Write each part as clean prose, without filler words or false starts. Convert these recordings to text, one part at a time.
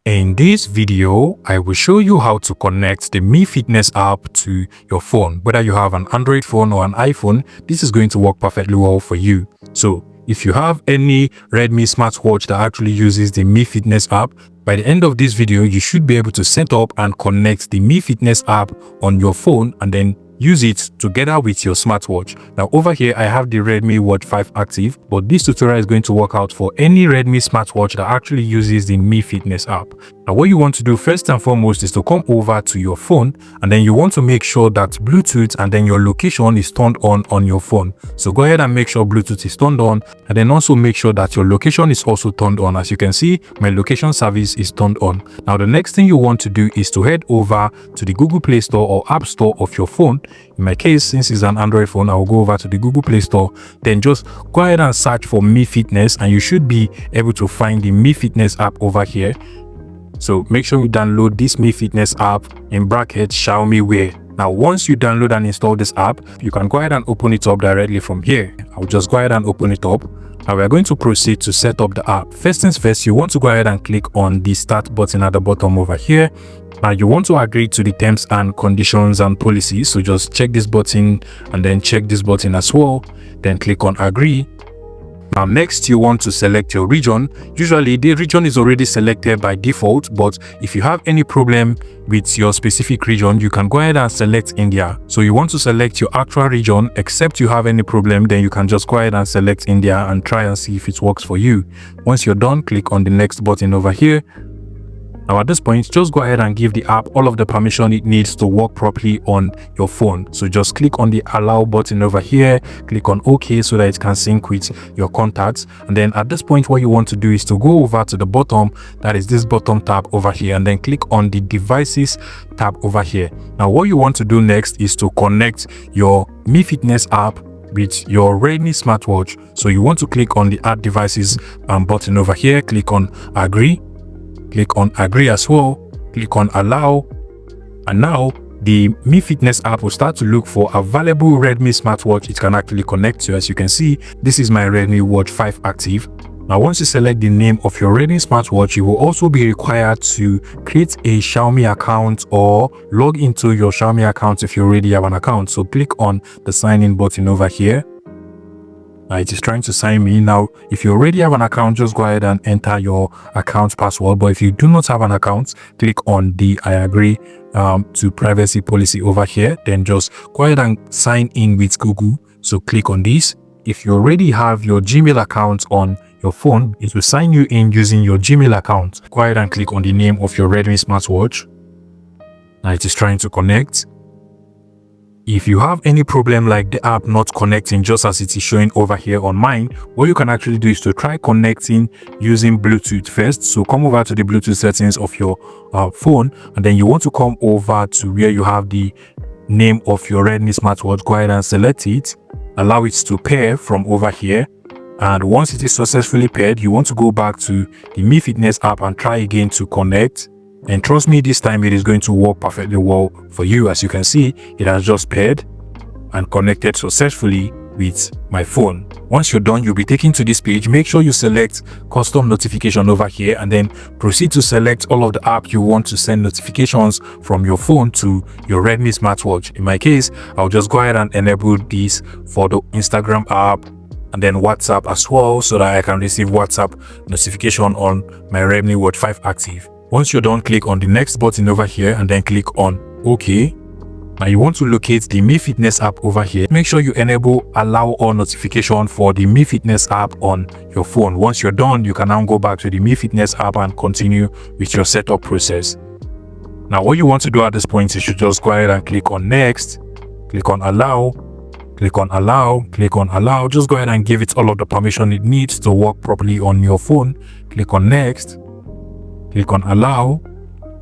In this video, I will show you how to connect the Mi Fitness app to your phone. Whether you have an Android phone or an iPhone, this is going to work perfectly well for you. So if you have any Redmi smartwatch that actually uses the Mi Fitness app, by the end of this video, you should be able to set up and connect the Mi Fitness app on your phone and then use it together with your smartwatch. Now over here I have the Redmi Watch 5 active, but this tutorial is going to work out for any Redmi smartwatch that actually uses the Mi Fitness app. Now what you want to do first and foremost is to come over to your phone, and then you want to make sure that Bluetooth and then your location is turned on your phone. So go ahead and make sure Bluetooth is turned on, and then also make sure that your location is also turned on. As you can see, my location service is turned on. Now the next thing you want to do is to head over to the Google Play Store or App Store of your phone. In my case, since it's an Android phone, I will go over to the Google Play Store. Then just go ahead and search for Mi Fitness, and you should be able to find the Mi Fitness app over here. So make sure you download this Mi Fitness app, in brackets Xiaomi Wear. Now once you download and install this app, you can go ahead and open it up directly from here. I'll just go ahead and open it up. Now we're going to proceed to set up the app. First things first, you want to go ahead and click on the start button at the bottom over here. Now you want to agree to the terms and conditions and policies, so just check this button and then check this button as well, then click on agree. Now next you want to select your region. Usually the region is already selected by default, but if you have any problem with your specific region, you can go ahead and select India. So you want to select your actual region, except you have any problem, then you can just go ahead and select India and try and see if it works for you. Once you're done, click on the next button over here. Now at this point, just go ahead and give the app all of the permission it needs to work properly on your phone. So just click on the allow button over here, click on OK so that it can sync with your contacts. And then at this point, what you want to do is to go over to the bottom, that is this bottom tab over here, and then click on the devices tab over here. Now what you want to do next is to connect your Mi Fitness app with your Redmi smartwatch. So you want to click on the add devices button over here, click on agree. Click on agree as well, click on allow, and now the Mi Fitness app will start to look for available Redmi smartwatch it can actually connect to. As you can see, this is my Redmi Watch 5 active. Now once you select the name of your Redmi smartwatch, you will also be required to create a Xiaomi account or log into your Xiaomi account if you already have an account. So click on the sign in button over here. It is trying to sign me. Now if you already have an account, just go ahead and enter your account password, but if you do not have an account, click on the I agree to privacy policy over here, then just go ahead and sign in with Google. So click on this. If you already have your Gmail account on your phone, it will sign you in using your Gmail account. Go ahead and click on the name of your Redmi smartwatch. Now it is trying to connect. If you have any problem like the app not connecting just as it is showing over here on mine, what you can actually do is to try connecting using Bluetooth first. So come over to the Bluetooth settings of your phone, and then you want to come over to where you have the name of your Redmi smartwatch. Go ahead and select it, allow it to pair from over here, and once it is successfully paired, you want to go back to the Mi Fitness app and try again to connect. And trust me, this time it is going to work perfectly well for you. As you can see, it has just paired and connected successfully with my phone. Once you're done, you'll be taken to this page. Make sure you select custom notification over here, and then proceed to select all of the apps you want to send notifications from your phone to your Redmi smartwatch. In my case, I'll just go ahead and enable this for the Instagram app and then WhatsApp as well, so that I can receive WhatsApp notification on my Redmi Watch 5 active. Once you're done, click on the next button over here and then click on OK. Now you want to locate the Mi Fitness app over here. Make sure you enable allow all notification for the Mi Fitness app on your phone. Once you're done, you can now go back to the Mi Fitness app and continue with your setup process. Now what you want to do at this point is you just go ahead and click on next, click on allow, click on allow, click on allow. Just go ahead and give it all of the permission it needs to work properly on your phone. Click on next, click on allow,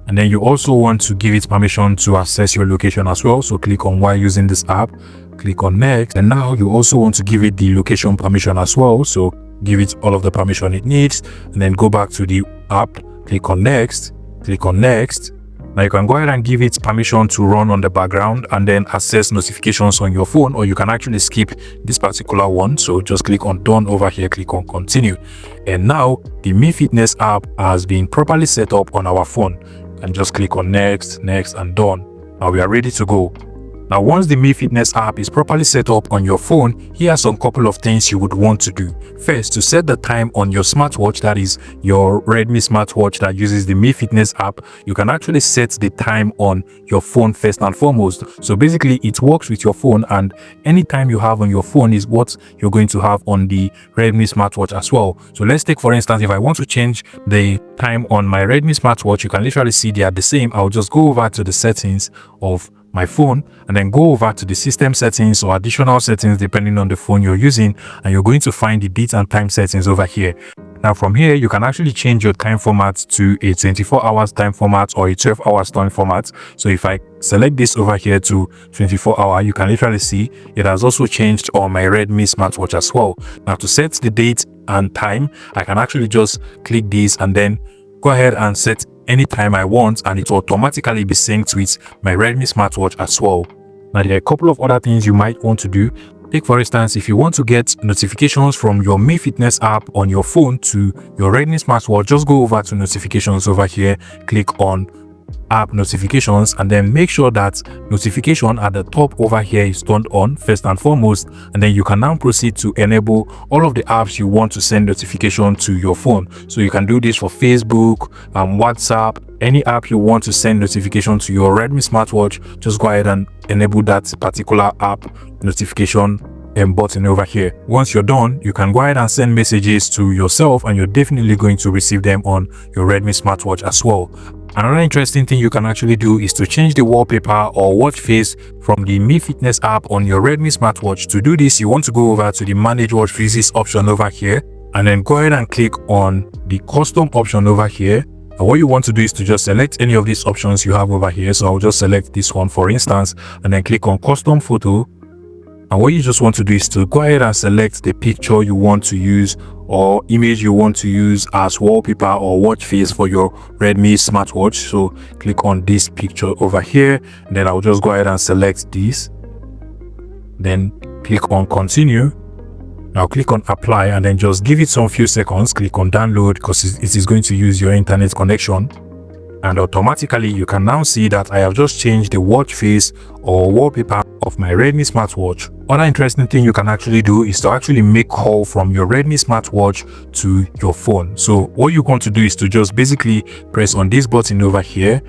and then you also want to give it permission to access your location as well. So click on while using this app, click on next, and now you also want to give it the location permission as well. So give it all of the permission it needs, and then go back to the app, click on next, click on next, Now you can go ahead and give it permission to run on the background and then access notifications on your phone, or you can actually skip this particular one. So just click on done over here, click on continue. And now the Mi Fitness app has been properly set up on our phone. And just click on next, next, and done. Now we are ready to go. Now once the Mi Fitness app is properly set up on your phone, here are some couple of things you would want to do. First, to set the time on your smartwatch, that is your Redmi smartwatch that uses the Mi Fitness app, you can actually set the time on your phone first and foremost. So basically it works with your phone, and any time you have on your phone is what you're going to have on the Redmi smartwatch as well. So let's take, for instance, if I want to change the time on my Redmi smartwatch, you can literally see they are the same. I'll just go over to the settings of my phone and then go over to the system settings or additional settings depending on the phone you're using, and you're going to find the date and time settings over here. Now from here you can actually change your time format to a 24 hours time format or a 12 hours time format. So if I select this over here to 24 hour, you can literally see it has also changed on my Redmi smartwatch as well. Now to set the date and time, I can actually just click this and then go ahead and set anytime I want, and it will automatically be synced with my Redmi smartwatch as well. Now there are a couple of other things you might want to do. Take for instance, if you want to get notifications from your Mi Fitness app on your phone to your Redmi smartwatch, just go over to notifications over here, click on app notifications, and then make sure that notification at the top over here is turned on first and foremost, and then you can now proceed to enable all of the apps you want to send notification to your phone. So you can do this for Facebook, WhatsApp, any app you want to send notification to your Redmi smartwatch. Just go ahead and enable that particular app notification button over here. Once you're done, you can go ahead and send messages to yourself, and you're definitely going to receive them on your Redmi smartwatch as well. Another interesting thing you can actually do is to change the wallpaper or watch face from the Mi Fitness app on your Redmi smartwatch. To do this, you want to go over to the manage watch faces option over here, and then go ahead and click on the custom option over here. And what you want to do is to just select any of these options you have over here. So I'll just select this one for instance, and then click on custom photo. And what you just want to do is to go ahead and select the picture you want to use or image you want to use as wallpaper or watch face for your Redmi smartwatch. So click on this picture over here, and then I'll just go ahead and select this, then click on continue. Now click on apply, and then just give it some few seconds. Click on download because it is going to use your internet connection, and automatically you can now see that I have just changed the watch face or wallpaper of my Redmi smartwatch. Other interesting thing you can actually do is to actually make call from your Redmi smartwatch to your phone. So what you want to do is to just basically press on this button over here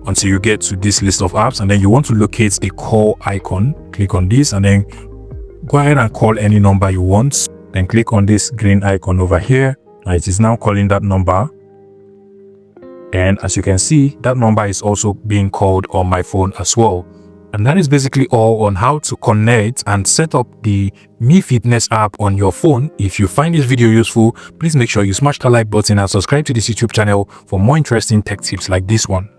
until you get to this list of apps, and then you want to locate the call icon. Click on this and then go ahead and call any number you want. Then click on this green icon over here, and it is now calling that number. And as you can see, that number is also being called on my phone as well. And that is basically all on how to connect and set up the Mi Fitness app on your phone. If you find this video useful, please make sure you smash the like button and subscribe to this YouTube channel for more interesting tech tips like this one.